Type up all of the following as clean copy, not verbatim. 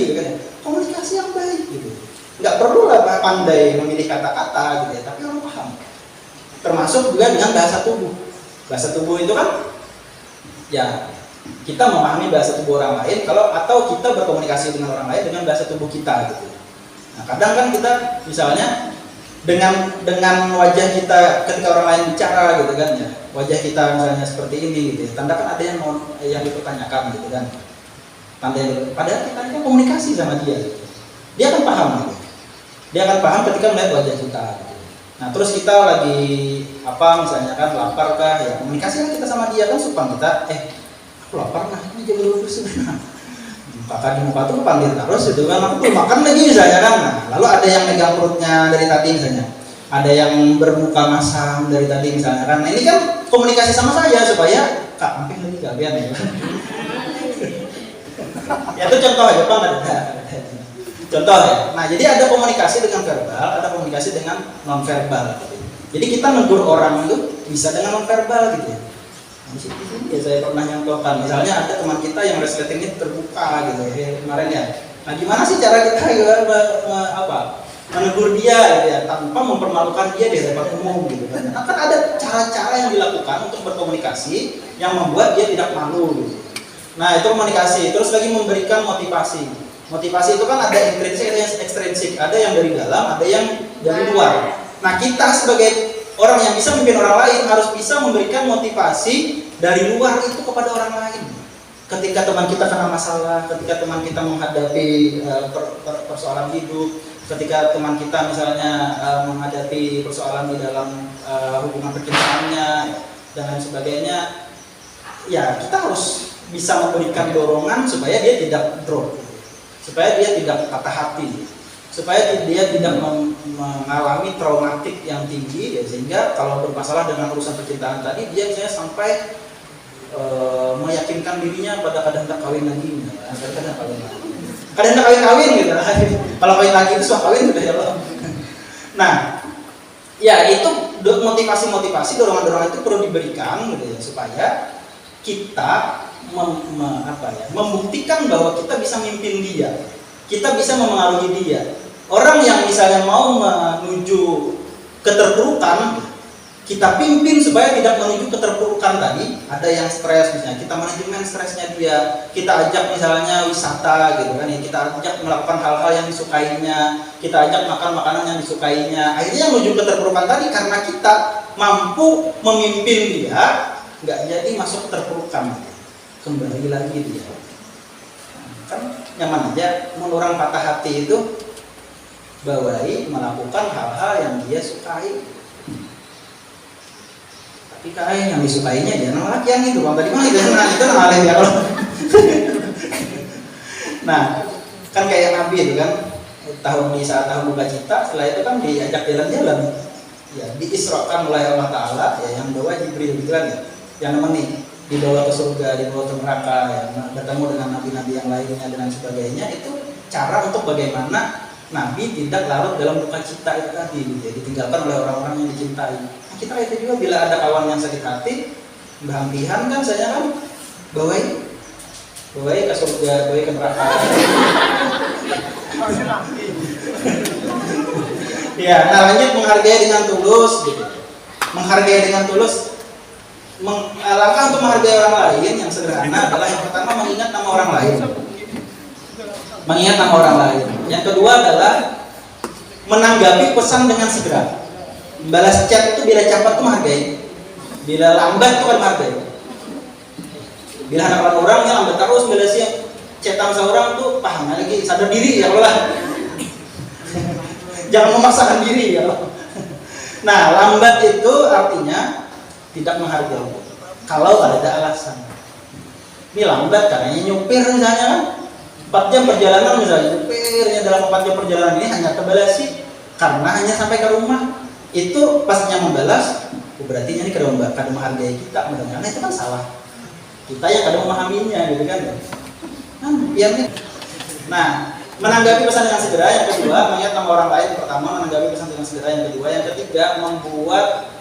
gitu kan ya. Komunikasi yang baik gitu. Nggak perlu lah pandai memilih kata-kata gitu ya, tapi orang paham. Termasuk juga dengan bahasa tubuh. Bahasa tubuh itu kan ya kita memahami bahasa tubuh orang lain atau kita berkomunikasi dengan orang lain dengan bahasa tubuh kita gitu. Nah, kadang kan kita misalnya dengan wajah kita ketika orang lain bicara gitu kan ya, wajah kita misalnya seperti ini gitu ya, tanda kan ada yang dipertanyakan gitu kan, tanda yang padahal kita kan komunikasi sama dia gitu. Dia akan paham gitu, dia akan paham ketika melihat wajah kita gitu. Nah terus kita lagi misalnya kan lapar kah ya, komunikasi kan kita sama dia kan supaya kita aku lapar nah ini jam 12 sudah. Kakak di muka tuh panggil terus gitu kan, aku belum makan lagi misalnya kan. Nah, lalu ada yang megang perutnya dari tadi misalnya, ada yang bermuka masam dari tadi misalnya kan. Nah ini kan komunikasi sama saya supaya kak mampir lagi kalian ya. Ya itu contoh aja Pak, contoh ya. Nah jadi ada komunikasi dengan verbal, ada komunikasi dengan non verbal. Jadi kita negur orang itu bisa dengan non verbal gitu ya. Ya saya pernah nyontohkan, misalnya ada teman kita yang resletingnya terbuka gitu ya kemarin ya. Nah gimana sih cara kita menegur dia gitu ya, tanpa mempermalukan dia di hadapan umum gitu kan. Akan ada cara-cara yang dilakukan untuk berkomunikasi yang membuat dia tidak malu gitu. Nah itu komunikasi, terus lagi memberikan motivasi. Motivasi itu kan ada intrinsik, ada yang ekstrinsik, ada yang dari dalam, ada yang dari luar. Nah kita sebagai orang yang bisa memimpin orang lain harus bisa memberikan motivasi dari luar itu kepada orang lain. Ketika teman kita kena masalah, ketika teman kita menghadapi persoalan hidup, ketika teman kita misalnya menghadapi persoalan di dalam hubungan percintaannya dan lain sebagainya, ya kita harus bisa memberikan dorongan supaya dia tidak drop, supaya dia tidak patah hati, supaya dia tidak mengalami traumatik yang tinggi ya, sehingga kalau bermasalah dengan urusan percintaan tadi dia misalnya sampai meyakinkan dirinya pada kadang-kadang kawin lagi, kadang-kadang kawin gitu. Kalau kawin lagi itu suah kawin sudah ya Allah. Nah ya itu motivasi dorongan itu perlu diberikan gitu ya, supaya kita membuktikan bahwa kita bisa memimpin dia, kita bisa memengaruhi dia. Orang yang misalnya mau menuju keterpurukan, kita pimpin supaya tidak menuju keterpurukan tadi. Ada yang stres misalnya, kita manajemen stresnya dia, kita ajak misalnya wisata gitu kan ya, kita ajak melakukan hal-hal yang disukainya, kita ajak makan makanan yang disukainya. Akhirnya yang menuju keterpurukan tadi karena kita mampu memimpin dia, nggak jadi masuk keterpurukan, kembali lagi dia. Kan nyaman aja, orang patah hati itu bawai melakukan hal-hal yang dia sukai. Tapi yang disukainya dia nolak yang itu, bang tadi mah itu nolak ya kalau. Nah, kan kayak Nabi itu kan di saat tahun duka cita, setelah itu kan diajak jalan-jalan, ya diisrokan oleh Allah Taala, ya yang bawa Jibril gitu kan ya, yang nemeni, dibawa ke surga, dibawa ke neraka, ya bertemu dengan nabi-nabi yang lainnya dan sebagainya. Itu cara untuk bagaimana Nabi tidak larut dalam duka cita itu tadi, ya, ditinggalkan oleh orang-orang yang dicintai. Nah, kita itu juga bila ada kawan yang sakit hati, berhampihan kan saya kan bawai ke surga, bawai ke neraka. Ya, nah lanjut menghargai dengan tulus, gitu. Menghargai dengan tulus. Langkah untuk menghargai orang lain yang sederhana adalah yang pertama mengingat nama orang lain. Mengingat nama orang lain. Yang kedua adalah menanggapi pesan dengan segera. Balas chat itu bila cepat itu menghargai, bila lambat itu kan menghargai. Bila hadapan orang yang lambat terus balasnya chatan seorang tuh paham lagi, sadar diri ya Allah. Jangan memaksakan diri ya Allah. Nah lambat itu artinya tidak menghargai. Kalau ada alasan. Ini lambat karena nyupir misalnya kan 4 jam perjalanan misalnya, nyupirnya dalam 4 jam perjalanan ini hanya kebalasi karena hanya sampai ke rumah. Itu pasnya membalas, berarti ini kada menghargai kita, karena itu kan salah. Kita yang kada memahaminya gitu kan. Nah, menanggapi pesan dengan segera, yang kedua, mengingat nama orang lain, pertama menanggapi pesan dengan segera, yang kedua, yang ketiga, membuat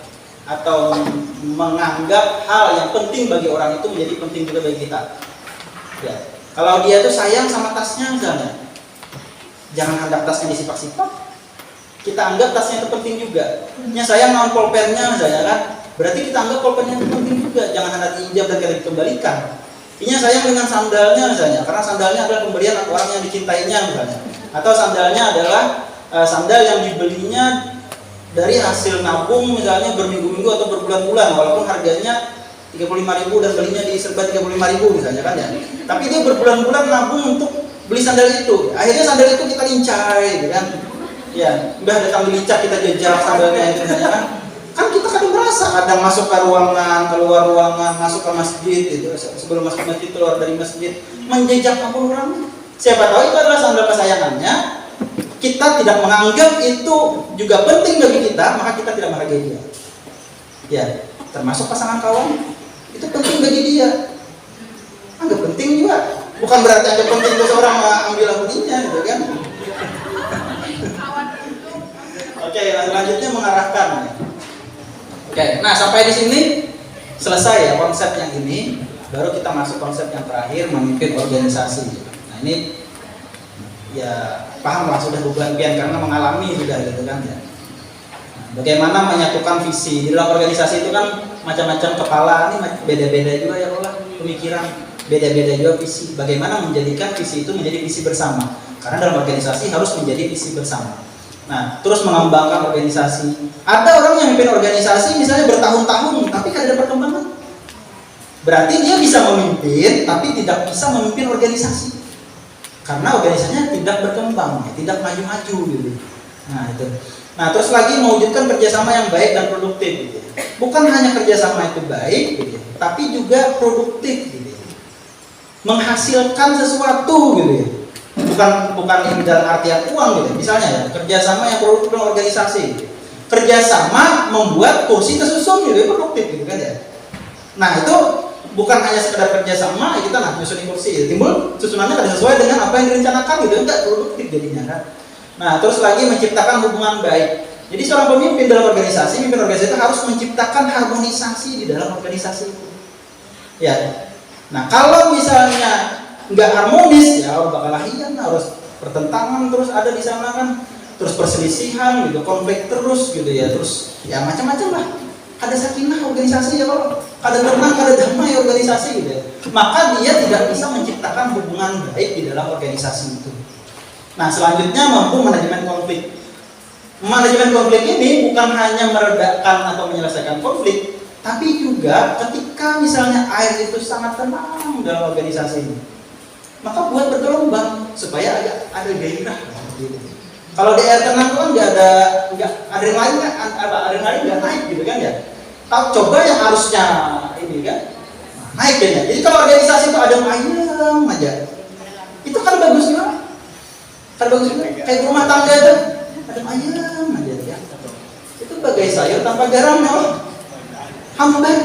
atau menganggap hal yang penting bagi orang itu menjadi penting juga bagi kita. Ya. Kalau dia tuh sayang sama tasnya misalnya, Jangan hendak tasnya disipak-sipak. Kita anggap tasnya itu penting juga. Ya saya ngawal pulpennya misalnya kan, berarti kita anggap pulpennya itu penting juga. Jangan hendak diinjak dan kita dikembalikan. Ini sayang dengan sandalnya misalnya, karena sandalnya adalah pemberian orang yang dicintainya misalnya. Atau sandalnya adalah sandal yang dibelinya dari hasil nabung misalnya berminggu-minggu atau berbulan-bulan, walaupun harganya 35.000 dan belinya di serba 35.000 misalnya kan ya. Tapi dia berbulan-bulan nabung untuk beli sandal itu. Akhirnya sandal itu kita lincah gitu kan. Ya, udah datang dilincah kita jejak sandalnya itu misalnya kan. Kan kita kadang merasa kadang masuk ke ruangan, keluar ruangan, masuk ke masjid itu, sebelum masuk ke masjid keluar dari masjid menjejak kampung orang. Siapa tahu itu adalah sandal kesayangannya. Kita tidak menganggap itu juga penting bagi kita, maka kita tidak menghargai dia. Ya, termasuk pasangan kawan itu penting bagi dia. Anggap penting juga. Bukan berarti anggap penting terus orang ambil lakunya gitu kan. Oke, selanjutnya mengarahkan. Oke, nah sampai di sini selesai ya konsep yang ini. Baru kita masuk konsep yang terakhir, memimpin organisasi. Nah ini ya paham lah sudah berbulan-bulan karena mengalami sudah gitu kan ya. Bagaimana menyatukan visi di dalam organisasi itu kan macam-macam kepala ini beda-beda juga ya Allah pemikiran, beda-beda juga visi. Bagaimana menjadikan visi itu menjadi visi bersama? Karena dalam organisasi harus menjadi visi bersama. Nah, terus mengembangkan organisasi. Ada orang yang memimpin organisasi misalnya bertahun-tahun tapi tidak ada perkembangan. Berarti dia bisa memimpin tapi tidak bisa memimpin organisasi. Karena organisasinya tidak berkembang, tidak maju-maju gitu. Nah, itu. Nah, terus lagi mewujudkan kerjasama yang baik dan produktif gitu. Bukan hanya kerjasama itu baik gitu, tapi juga produktif gitu. Menghasilkan sesuatu gitu. Bukan ini dalam artian uang gitu. Misalnya ya, kerjasama yang produktif dengan organisasi. Gitu. Kerjasama membuat kursi tersusun gitu, produktif gitu kan ya. Nah, itu bukan hanya sekedar kerjasama kita nyusunin kursi ya. Timbul susunannya tidak sesuai dengan apa yang direncanakan gitu, enggak produktif jadinya kan. Nah, terus lagi menciptakan hubungan baik. Jadi seorang pemimpin dalam organisasi, pemimpin organisasi itu harus menciptakan harmonisasi di dalam organisasi itu. Ya. Nah, kalau misalnya nggak harmonis, ya bakal lahian, harus pertentangan terus ada di sana kan, terus perselisihan gitu, konflik terus gitu ya, terus ya macam-macam lah. Ada sakinah organisasi ya kalau ada tenang, ada damai organisasi gitu ya. Maka dia tidak bisa menciptakan hubungan baik di dalam organisasi itu. Nah, selanjutnya mampu manajemen konflik. Manajemen konflik ini bukan hanya meredakan atau menyelesaikan konflik, tapi juga ketika misalnya air itu sangat tenang dalam organisasi ini, maka buat bergelombang supaya ada gairah. Gitu. Kalau di air tenang kan nggak adrenalin nggak naik gitu kan ya. Coba yang harusnya ini kan naik ya. Jadi kalau organisasi itu ada ayam aja, itu kan bagus banget. Kan bagus juga. Kayak rumah tangga itu ada ayam aja ya. Itu bagai sayur tanpa garam ya. Hambar.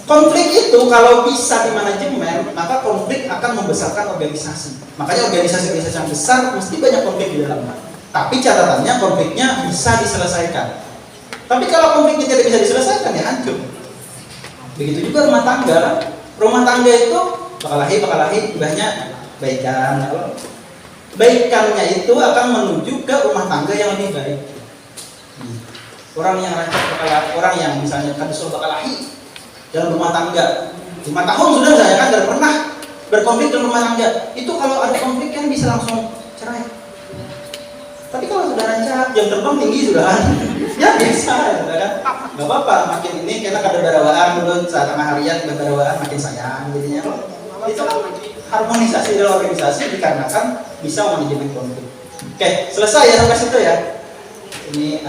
Konflik itu kalau bisa dimanajemen, maka konflik akan membesarkan organisasi. Makanya organisasi-organisasi yang besar mesti banyak konflik di dalamnya. Tapi catatannya konfliknya bisa diselesaikan. Tapi kalau konfliknya tidak bisa diselesaikan ya hancur. Begitu juga rumah tangga. Rumah tangga itu bakal-lahi banyak baikan. Baikannya itu akan menuju ke rumah tangga yang lebih baik. Orang yang rancak orang yang misalnya kan disuruh bakal-lahi dalam rumah tangga 5 tahun sudah saya kan tidak pernah berkonflik dalam rumah tangga. Itu kalau ada konflik kan bisa langsung cerai. Tapi kalau sudah rancak jam terbang tinggi sudah kan ya bisa ya kan, nggak apa-apa. Makin ini kita kada barawaan dulu saat tengah harian kita barawaan makin sayang jadinya. Itu kan harmonisasi dalam organisasi dikarenakan bisa manajemen konflik. Oke, selesai ya sampai situ ya. Ini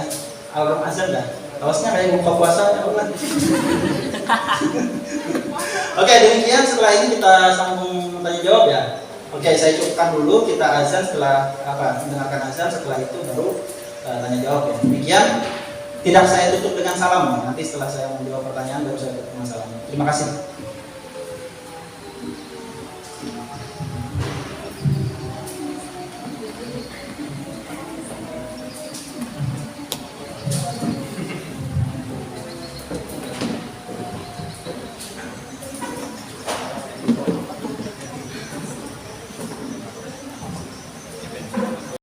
alarm azan dah. Kaosnya kayak buka puasa ya Allah. Oke, demikian setelah ini kita sambung tanya jawab ya. Oke, saya cukupkan dulu, kita azan setelah mendengarkan azan, setelah itu baru tanya jawab ya. Demikian, tidak saya tutup dengan salam. Nanti setelah saya menjawab pertanyaan baru saya tutup dengan salam. Terima kasih.